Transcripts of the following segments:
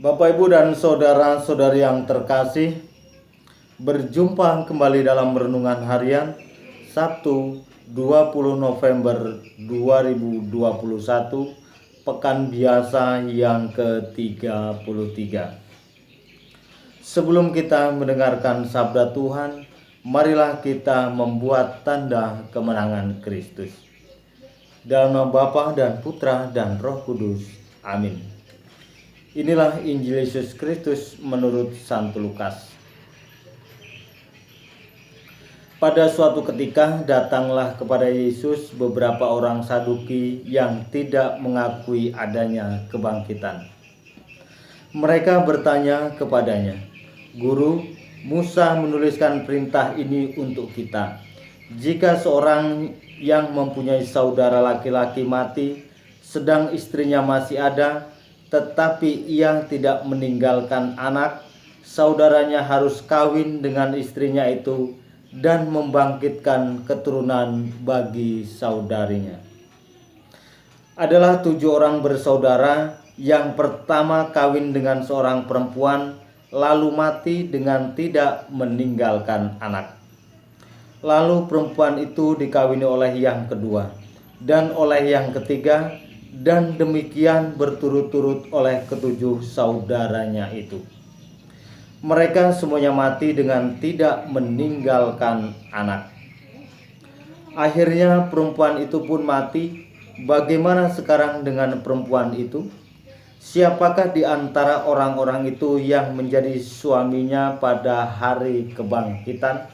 Bapak, Ibu, dan saudara-saudari yang terkasih, berjumpa kembali dalam renungan harian Sabtu 20 November 2021, pekan biasa yang ke-33. Sebelum kita mendengarkan sabda Tuhan, marilah kita membuat tanda kemenangan Kristus. Dalam nama Bapa dan Putra dan Roh Kudus. Amin. Inilah Injil Yesus Kristus menurut Santo Lukas. Pada suatu ketika datanglah kepada Yesus beberapa orang Saduki yang tidak mengakui adanya kebangkitan. Mereka bertanya kepadanya, "Guru, Musa menuliskan perintah ini untuk kita. Jika seorang yang mempunyai saudara laki-laki mati, sedang istrinya masih ada, tetapi ia tidak meninggalkan anak, saudaranya harus kawin dengan istrinya itu dan membangkitkan keturunan bagi saudarinya." Adalah 7 orang bersaudara. Yang pertama kawin dengan seorang perempuan, lalu mati dengan tidak meninggalkan anak. Lalu perempuan itu dikawini oleh yang kedua, dan oleh yang ketiga, dan demikian berturut-turut oleh ketujuh saudaranya itu. Mereka semuanya mati dengan tidak meninggalkan anak. Akhirnya perempuan itu pun mati. Bagaimana sekarang dengan perempuan itu? Siapakah di antara orang-orang itu yang menjadi suaminya pada hari kebangkitan?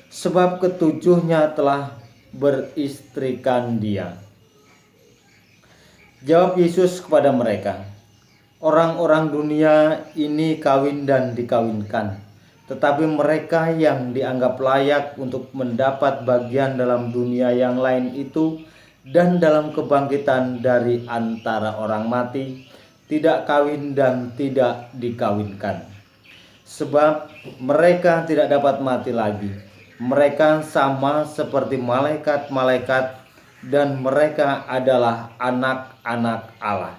Sebab ketujuhnya telah beristrikan dia. Jawab Yesus kepada mereka, "Orang-orang dunia ini kawin dan dikawinkan, tetapi mereka yang dianggap layak untuk mendapat bagian dalam dunia yang lain itu dan dalam kebangkitan dari antara orang mati, tidak kawin dan tidak dikawinkan. Sebab mereka tidak dapat mati lagi. Mereka sama seperti malaikat-malaikat dan mereka adalah anak-anak Allah.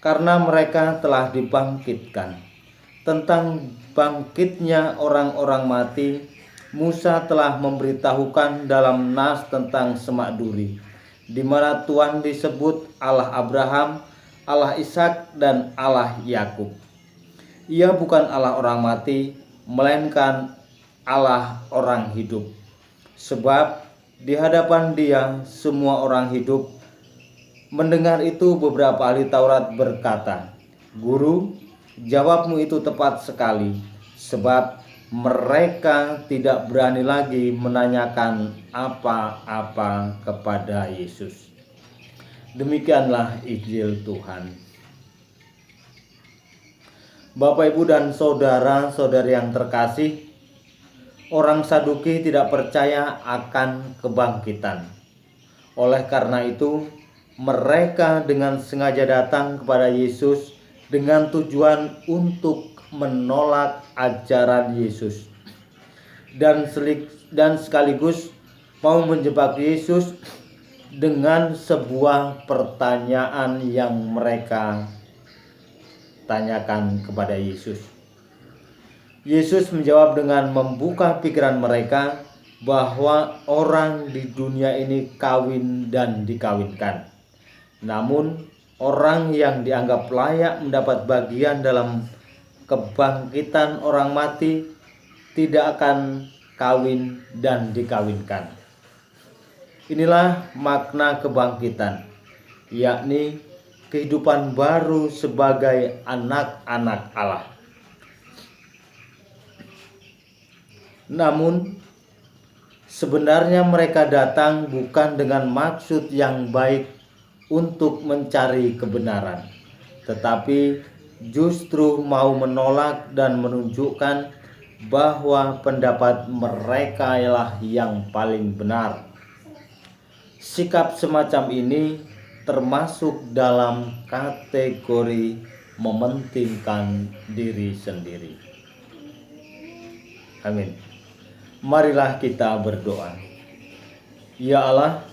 Karena mereka telah dibangkitkan. Tentang bangkitnya orang-orang mati, Musa telah memberitahukan dalam nas tentang semak duri, di mana Tuhan disebut Allah Abraham, Allah Ishak, dan Allah Yakub. Ia bukan Allah orang mati, melainkan Allah orang hidup. Sebab di hadapan Dia semua orang hidup." Mendengar itu beberapa ahli Taurat berkata, "Guru, jawabmu itu tepat sekali, sebab mereka tidak berani lagi menanyakan apa-apa kepada Yesus." Demikianlah Injil Tuhan. Bapak, Ibu, dan saudara-saudari yang terkasih, orang Saduki tidak percaya akan kebangkitan. Oleh karena itu, mereka dengan sengaja datang kepada Yesus dengan tujuan untuk menolak ajaran Yesus dan sekaligus mau menjebak Yesus dengan sebuah pertanyaan yang mereka tanyakan kepada Yesus. Yesus menjawab dengan membuka pikiran mereka bahwa orang di dunia ini kawin dan dikawinkan. Namun orang yang dianggap layak mendapat bagian dalam kebangkitan orang mati tidak akan kawin dan dikawinkan. Inilah makna kebangkitan, yakni kehidupan baru sebagai anak-anak Allah. Namun sebenarnya mereka datang bukan dengan maksud yang baik untuk mencari kebenaran, tetapi justru mau menolak dan menunjukkan bahwa pendapat mereka ialah yang paling benar. Sikap semacam ini termasuk dalam kategori mementingkan diri sendiri. Amin. Marilah kita berdoa. Ya Allah,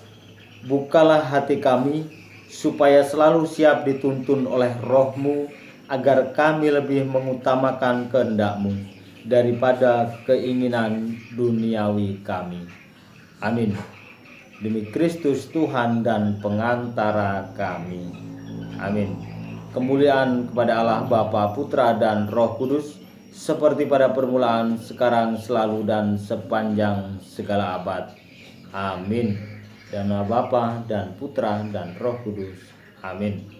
bukalah hati kami supaya selalu siap dituntun oleh Roh-Mu agar kami lebih mengutamakan kehendak-Mu daripada keinginan duniawi kami. Amin. Demi Kristus Tuhan dan pengantara kami. Amin. Kemuliaan kepada Allah Bapa, Putra, dan Roh Kudus, seperti pada permulaan, sekarang, selalu, dan sepanjang segala abad. Amin. Dan nama Bapa dan Putra dan Roh Kudus. Amin.